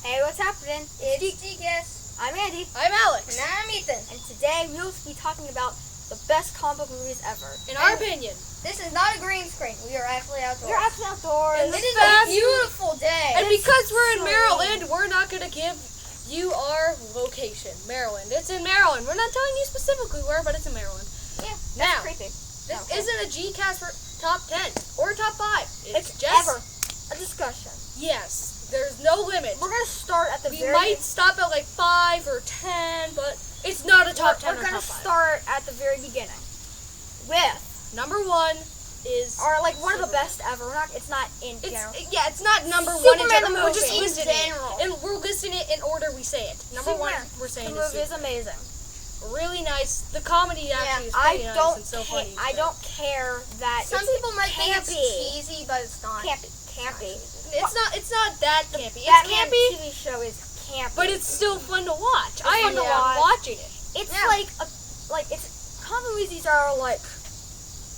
Hey, what's happening? It's Geekus. I'm Andy. I'm Alex. And I'm Ethan. And today we will be talking about the best comic book movies ever. In our opinion. This is not a green screen. We are actually outdoors. We're actually outdoors. And It is Fast- a beautiful day. And because we're in so Maryland, we're not going to give you our location. Maryland. It's in Maryland. We're not telling you specifically where, but it's in Maryland. Yeah, that's Now, creepy. this Okay. isn't a Gcast for top 10 or top 5. It's just ever a discussion. Yes. There's no limit. We're gonna start at the We very. might stop at like 5 or 10, but it's not a top 10 We're or gonna top 5. start at the very beginning with Number 1 is or like one of the Superman. best ever. It's not in general. It's not number 1 in Superman general. the We're just movie. listing In it. general. And we're listing it in order we say it. Number 1, Superman, we're saying the is movie is Superman. amazing. Really nice. The comedy actually is I pretty nice don't. and so ca- funny. I don't care that Some it's people might think it's campy. cheesy, but it's not. Campy. It's not that campy. It's Batman campy, TV show is campy. but it's still fun to watch. I fun to am watch. watching it. It's Yeah. like it's comic movies are like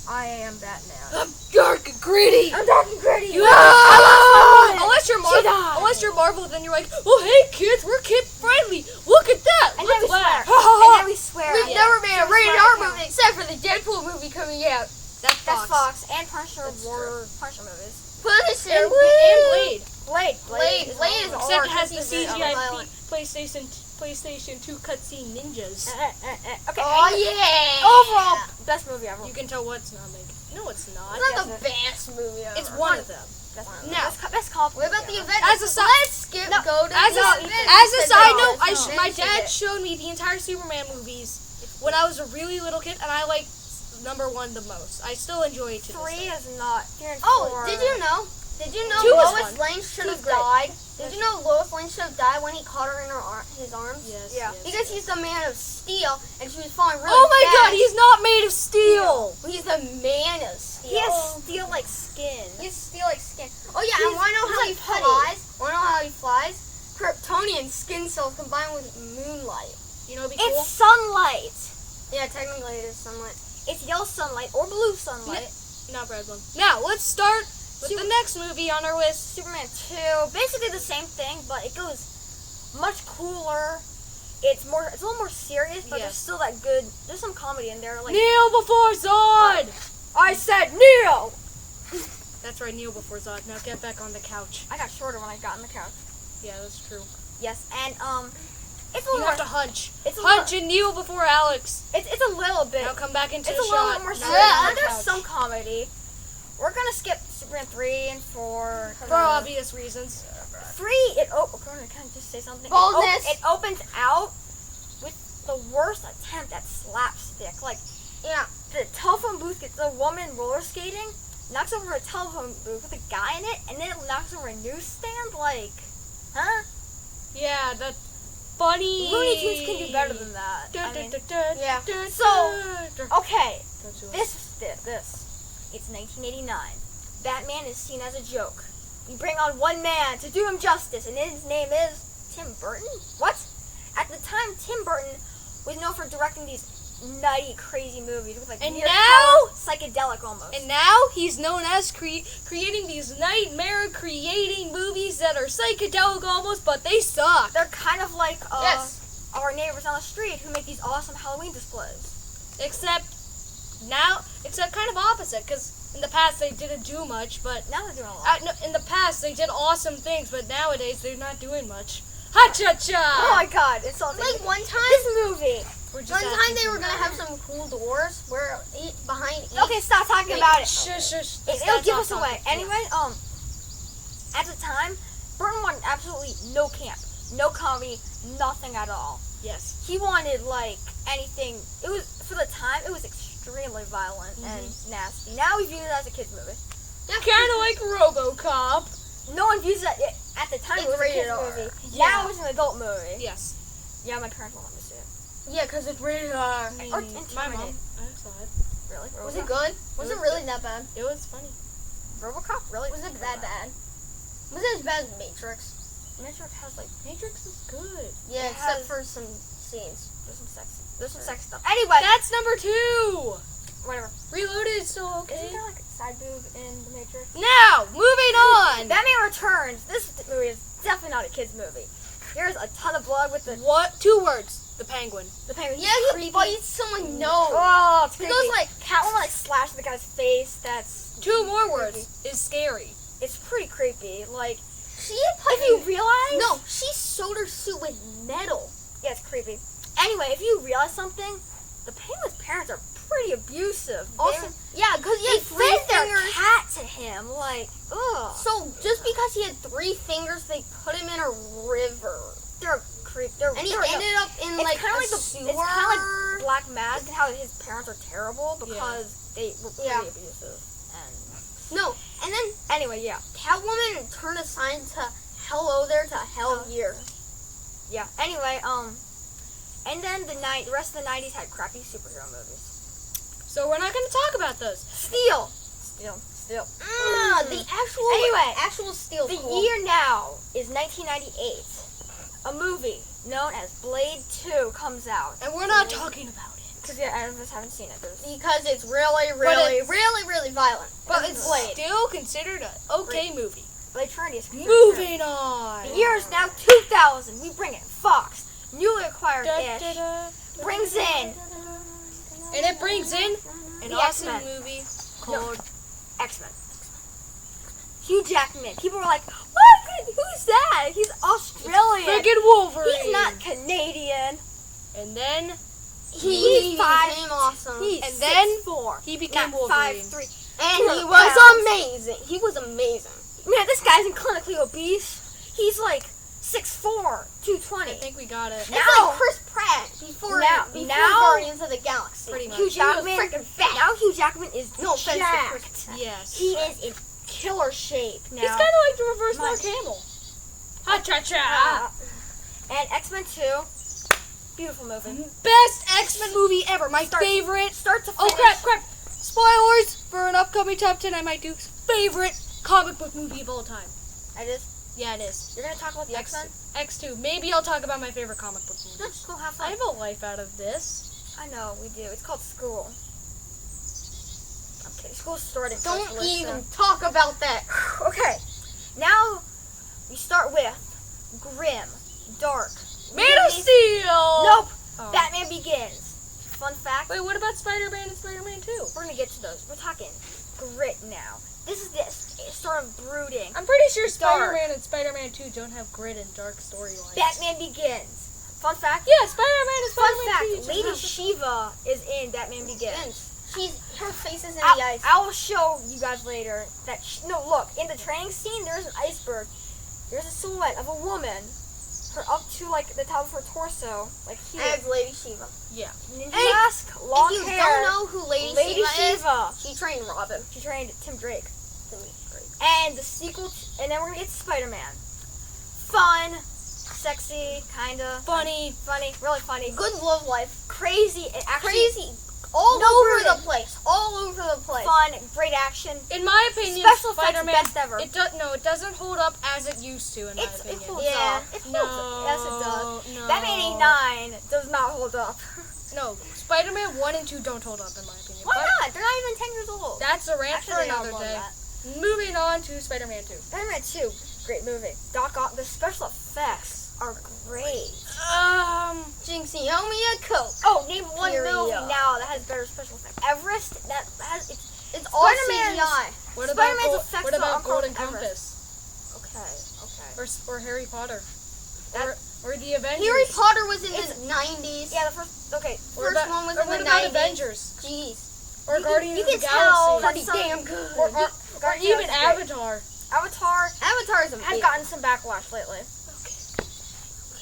I am Batman. I'm dark and gritty. I'm dark and gritty. You Ah! unless you're She Marvel, died. unless you're Marvel, then you're like, oh hey kids, we're kid friendly. Look at that. And then Let's we swear. laugh. And then we swear. We've Yeah. never made a Just rated like R him. movie except for the Deadpool movie coming out. That's That's Fox. Fox and Punisher That's were Punisher movies. Punisher. And Blade. Blade Blade is is awesome. Except Or it has the he's very CGI violent. PlayStation 2 cutscene ninjas. Okay. Oh anyway, yeah. Overall, best movie ever. You can tell what's not making. No, it's not. It's not Yes, the best movie ever. It's one of them. Best, Now, best comic What about movie the ever. event? As a si- Let's skip. No, Go to As the a, event. as a side No, note, no. my Finish dad it. showed me the entire Superman movies when I was a really little kid, and I liked number 1 the most. I still enjoy it to this 3 day. is not. 3 and Oh, 4. did you know? Did you know 2 was Lois fun. Lane should 2 have is great. died? Did you know Lois Lane should have died when he caught her in his arms? Yes, Yeah. yes, Because yes. he's the man of steel, and she was falling really Oh my fast. god, he's not made of steel! He's the man of steel. He has steel like skin. He has steel like skin. Oh yeah, He's- and wanna know he's how he like putty. flies? Wanna know how he flies? Kryptonian skin cells combined with moonlight. You know, it'd be cool. It's sunlight. Yeah, technically it is sunlight. It's yellow sunlight or blue sunlight. Not red one. Now, let's start with the next movie on our list. Superman 2, basically the same thing, but it goes much cooler. It's a little more serious, but Yes. there's still that good. There's some comedy in there. Like Kneel before Zod! I said, Neo. That's right, kneel before Zod. Now get back on the couch. I got shorter when I got on the couch. Yeah, that's true. Yes, and it's a You little. have to hunch. It's a Hunch and kneel before Alex. It's a little bit. Now come back into It's the a little shot. bit more Now serious. get on But the there's couch. some comedy. We're gonna skip Superman 3 and 4. For obvious reasons. 3, can I just say something? Boldness. It opens out with the worst attempt at slapstick. Like, Yeah. the telephone booth gets a woman roller skating, knocks over a telephone booth with a guy in it, and then it knocks over a newsstand. Like, huh? Yeah, that's funny. Looney Tunes can do better than that. I mean, Yeah. okay, Don't do it. this. It's 1989. Batman is seen as a joke. We bring on one man to do him justice, and his name is Tim Burton. What? At the time, Tim Burton was known for directing these nutty, crazy movies with like And weird now- colors, psychedelic almost. And now he's known as creating these nightmare-creating movies that are psychedelic almost, but they suck. They're kind of like Yes. our neighbors on the street who make these awesome Halloween displays. Except kind of opposite, because in the past they didn't do much, but Now they're doing a lot. no, in the past they did awesome things, but nowadays they're not doing much. Ha-cha-cha! Oh my god, it's all Like one time, this movie. We're just one time asking they were for gonna more. have some cool doors where behind each. Okay, stop talking Wait, about it. Shush, shush. It'll give us Stop away. talking. Anyway, at the time, Burton wanted absolutely no camp, no comedy, nothing at all. Yes. He wanted like anything. It was for the time. It was extremely violent and nasty. Now we view it as a kids movie. Kind of like RoboCop. No one views it at the time. It It's was a kids rated R. movie. Yeah. Now it's an adult movie. Yes. Yeah, my parents won't let me see it. Yeah, because it's rated R. Or My mom. Terminator. I saw it. Really? Was it good? Was it really that bad? It was funny. RoboCop? Really? Was it that bad? Was it as bad as Matrix? Matrix has like Matrix is good. Yeah, It except has- for some scenes. there's some sex stuff. Anyway, That's number 2. whatever. Reloaded is still okay. Isn't there like a side boob in The Matrix? Now, moving on. Batman Returns. This movie is definitely not a kid's movie. Here's a ton of blood with the What? 2 words. The Penguin. penguin. Yeah, He's he creepy. bites someone's nose. Oh, it's He creepy. goes like, Catwoman like slashes the guy's face. That's 2 more creepy. words. Is scary. It's pretty creepy. Like she if you realize, No, she sewed her suit with metal. yeah, it's creepy. Anyway, if you realize something, the penguin's parents are pretty abusive. Also, yeah, because he They had 3 fed their fingers. cat to him. Like, ugh. So just because he had 3 fingers, they put him in a river, They're creepy. They're and he they're, ended up in it's like kind of a like sewer. it's kind of like Black Mask and how his parents are terrible because they were pretty Yeah. abusive. And No, and then anyway, yeah, Catwoman turned a sign to "Hello there" to "Hell here." yeah. Anyway, and then the rest of the '90s had crappy superhero movies. So we're not going to talk about those. Steel. The actual Anyway, actual steel. The tool. year now is 1998. A movie known as Blade 2 comes out. And we're not talking about it. Because yeah, I just haven't seen it. because it's really, it's- really violent. But And it's Blade. Still considered an okay movie. Blade Trinity is considered Moving on. The year is now 2000. We bring it. Fox, newly acquired Da, ish, da, da. brings in And it brings in an The awesome X-Men. movie called X-Men. Hugh Jackman. People were like, what? Who's that? He's Australian. Friggin' Wolverine. He's not Canadian. And then He He's 5'. became awesome. He's And then 6'4". he became not Wolverine. 5'3". and he 200 was pounds. amazing. He was amazing. Man, this guy's in clinically obese. He's like 6'4", 220. I think we got it. It's Now- like Chris Pratt before Now- Guardians of the Galaxy. Pretty much. Hugh He was Jackman. freaking fat. Now Hugh Jackman is No offense to jacked. Chris Pratt. Yes. He is in killer shape now. He's kind of like the reverse My- Mark Hamill. Ha cha cha. Ah. And X-Men 2, beautiful movie. Best X-Men movie ever. My Start- favorite. Start to Oh finish. crap! Spoilers for an upcoming top 10. I might do favorite comic book movie of all time. It is. Yeah, it is. You're gonna talk about the X-Men? X2. Maybe I'll talk about my favorite comic book movie. Let's go have I fun. have a life out of this. I know we do. It's called school. Okay, school's starting. Don't so let's, even talk about that. Okay, now we start with grim, dark. Man of Steel. Nope. Oh. Batman Begins. Fun fact. Wait, what about Spider-Man and Spider-Man 2? We're gonna get to those. We're talking grit now. This is sort of brooding. I'm pretty sure Dark. Spider-Man and Spider-Man 2 don't have grit and dark storylines. Batman Begins. Fun fact. Yeah, Spider-Man and Fun Spider-Man 2. fact. Lady Shiva is in Batman Begins. Her face is in the ice. I will show you guys later that. No, look in the training scene. There's an iceberg. There's a silhouette of a woman. Her up to like the top of her torso, like here. As Lady Shiva. Yeah. Ninja Hey, mask, long if you hair. don't know who Lady Shiva is, Shiva. she trained Robin. She trained Tim Drake. Great. And the sequel, and then we're gonna get to Spider-Man. Fun, sexy, kinda Funny. really funny. Good love life. Crazy, and actually Crazy. All No over brooding. the place. All over the place. fun, great action. In my opinion, Special effects Spider-Man, best ever. it doesn't hold up as it used to, in my It opinion. holds Yeah. up. It holds No. up. Yes, it does. No. Batman 89 does not hold up. No, Spider-Man 1 and 2 don't hold up, in my opinion. Why But not? They're not even 10 years old. that's a rant Actually, for they are another more than day. that. Moving on to Spider-Man 2. Spider-Man 2, great movie. The special effects are great. Jinx, you owe me a Coke. Oh, name one Period. movie now that has better special effects. Everest, that has It's all Spider-Man's- CGI. What about, Spider-Man's effects what are about on par Golden with Everest. Compass? Okay. Or Harry Potter? That- Or the Avengers? Harry Potter was in It's- the 90s. Yeah, the first. Okay. Or First about, one was or in what the about 90s. Avengers? Jeez. Or You Guardians can of the tell Galaxy? that Pretty some- damn good. Or Guardians even is great. Avatar? Avatar Avatar is has amazing. gotten some backlash lately.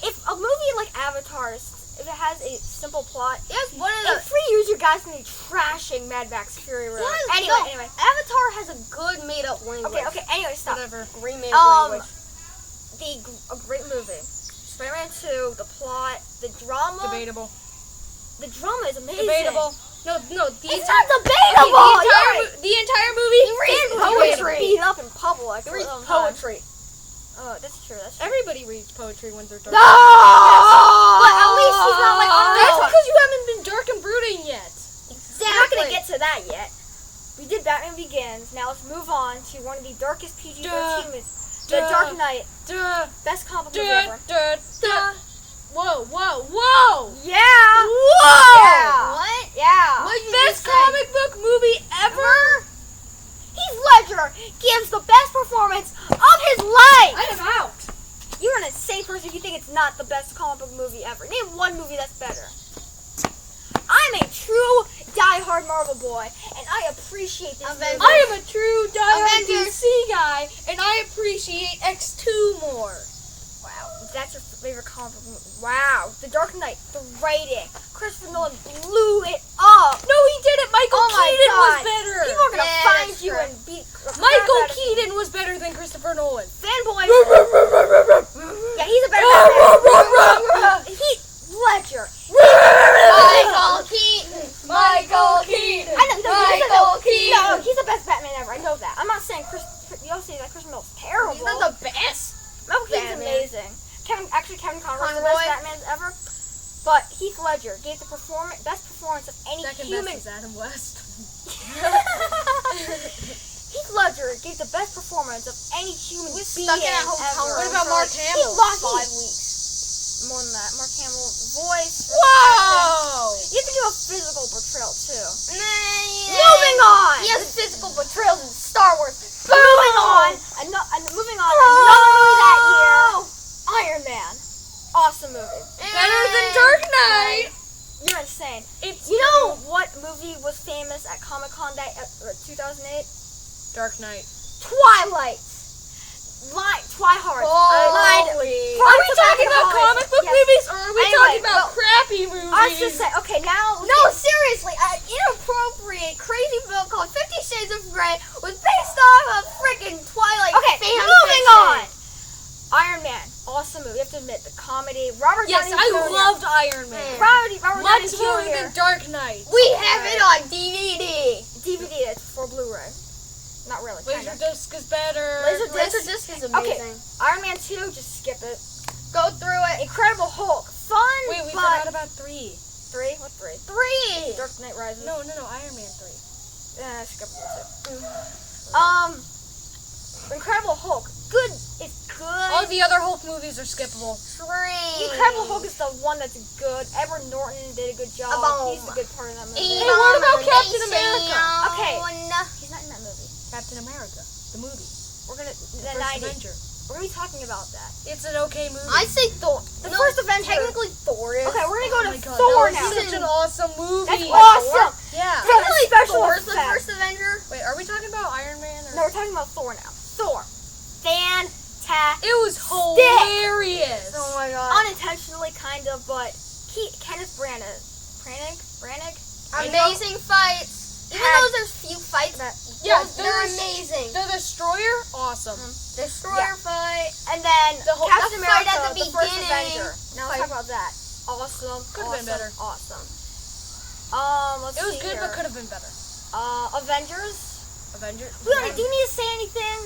If a movie like Avatar, if it has a simple plot, Yes, one of in the. 3 years you guys can be trashing Mad Max Fury Road. Yes, Anyway, no, anyway. Avatar has a good made-up language. Okay. Anyway, stop. Whatever. Remade Um, language. A great movie. Spider-Man 2, the plot, the drama. Debatable. The drama is amazing. Debatable. No, the It's entire, not debatable. the entire movie. He reads is poetry. debatable. Beat up in public. He reads Oh, my. poetry. Oh, that's true. That's true. Everybody reads poetry when they're dark. No! But at least he's not like on That's the because you haven't been dark and brooding yet. We're not gonna get to that yet. We did Batman Begins. Now let's move on to one of the darkest PG-13 movies. The Dark Knight. Best comic book movie ever. Whoa, whoa, whoa! Yeah! Whoa! Yeah! What? Yeah! What did you Best just say? comic book movie ever? Heath Ledger gives the best performance of his life! I am out. You're an insane person if you think it's not the best comic book movie ever. Name one movie that's better. I'm a true die-hard Marvel boy, and I appreciate this Avengers. movie. I am a true die-hard Avengers. DC guy, and I appreciate X2 more. Wow, that's your favorite comic book movie. Wow, The Dark Knight, the writing. Christopher Nolan blew it up. No, he didn't. Michael Oh my Keaton was God. better. People are gonna Yeah, find that's you true. and beat the crap Michael out of you. Keaton was better than Christopher Nolan. Fanboy. Yeah, he's a better Batman. Heath Ledger. Michael Keaton. Michael Keaton. I know, no, Michael Keaton. No, he's the best Batman ever. I know that. I'm not saying you don't say that Christopher Nolan's terrible. He's not the best. Michael Keaton's Batman. amazing. Kevin Conroy's the Conroy. best Batman ever. But Heath Ledger gave the best performance of any Second human. best is Adam West. Heath Ledger gave the best performance of any human We being stuck in a hotel ever. What about Mark Hamill? He lost 5 weeks. more than that. Mark Hamill voice. Whoa! You have to do a physical portrayal too. Moving Moving on. He has physical portrayals in Star Wars. Moving on. Moving on. Another movie that year. Iron Man. Awesome movie. Better than Dark Knight. You're insane. It's You know what movie was famous at Comic-Con that 2008? Dark Knight. Twilight. Twihard. Lied. Are we talking about comic book movies, or are we Anyway, talking about well, crappy movies? I was just saying. Okay, now. No, seriously, an inappropriate, crazy film called 50 Shades of Grey was based off of freaking Twilight Okay, fan moving fiction. on. Iron Man, awesome movie. You have to admit the comedy. Robert Yes, Downey I Jr. loved Iron Man. Robert Downey Much more Jr. than Dark Knight. We have it on DVD. DVD. It's for Blu-ray. Not really. Kinda. Laserdisc is better. Laserdisc is amazing. Iron Man 2. Just skip it. Go through it. Incredible Hulk. Fun. Wait, we but forgot about 3. 3. What 3? 3. Dark Knight Rises. No, Iron Man 3. Skip it too. Incredible Hulk. Good. It's good. All the other Hulk movies are skippable. 3. Incredible Hulk is the one that's good. Edward Norton did a good job. Boom. He's the good part of that movie. Hey, what about Captain America? Okay. He's not in that movie. Captain America, the movie. We're gonna The the first 90s. Avenger. We're gonna be talking about that. It's an okay movie. I say Thor. The first Avenger. Technically Thor is. Okay, we're gonna go Oh to my God, Thor that now. was such an awesome movie. That's awesome. Yeah. For the special Thor's the effects. first Avenger. Wait, are we talking about Iron Man? Or? No, we're talking about Thor now. Thor. Fantastic. It was hilarious. Oh my god. Unintentionally, kind of, but Kenneth Branagh. Amazing fights. Even though there's few fights, Yeah, they're there's- amazing. The Destroyer, awesome. Destroyer fight. And then The whole- Captain the fight America, at the the first beginning. Avenger. Now let's Fight. talk about that. Awesome. Could've been better. Awesome. Let's It was see good, here. but could have been better. Avengers. Avenger. Do you need to say anything?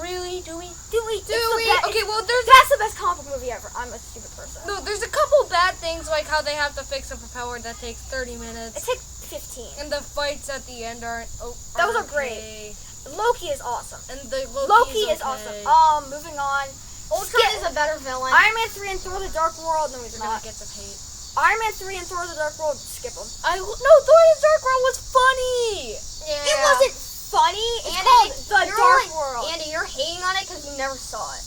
Really? Do we? Do we? Okay, well, That's the best comic book movie ever. I'm a stupid person. no, there's a couple bad things, like how they have to fix a propeller that takes 30 minutes. It takes 15. And the fights at the end aren't. Those are okay. Loki is awesome. And the Loki is okay. awesome. Moving on. Ultron is a better villain. Iron Man 3 and Thor: The Dark World. No, he's We're gonna not. get some hate. Iron Man 3 and Thor: The Dark World. Skip them. No, Thor: The Dark World was funny. Yeah. It wasn't funny. It's Andy, called The you're Dark like- World. Andy, you're hating on it because you never saw it.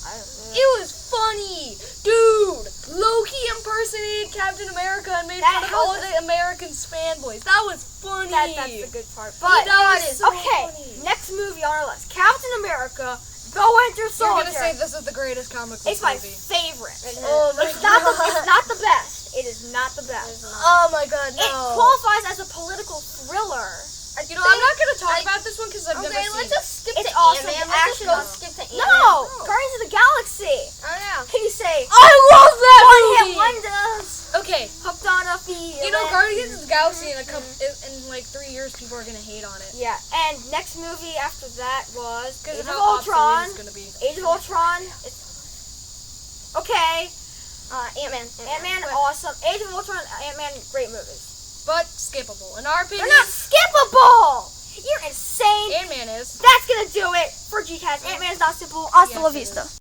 It was funny, dude. Loki impersonated Captain America and made That fun of all helped. the Americans fanboys. That was funny. That's the good part. But that was so okay, funny. next movie on our list: Captain America: The Winter You're Soldier. gonna say this is the greatest comic book It's my movie. favorite. Oh my It's not the. God. It's not the best. It is not the best. Oh my god, no. It qualifies as a political thriller. You know, I'm not gonna talk about this one because I've never Okay, seen let's it. just skip It's to awesome. Ant-Man. The Let's action just go on- skip to Ant-Man. No, Guardians of the Galaxy. Oh yeah. Can you say I love that one hit movie. wonders? Okay, Hooked on a feeling. you know, Guardians of the Galaxy in like 3 years, people are gonna hate on it Yeah, and next movie after that was because Age of of how Ultron. obsolete it's gonna be. Age of Ultron. Okay, Ant-Man. Ant-Man, awesome. Age of Ultron, Ant-Man, great movies. but skippable. In our opinion, They're not skippable! You're insane! Ant-Man is. That's gonna do it for GCast. Ant-Man is not simple. Hasta Yes, la it vista. is.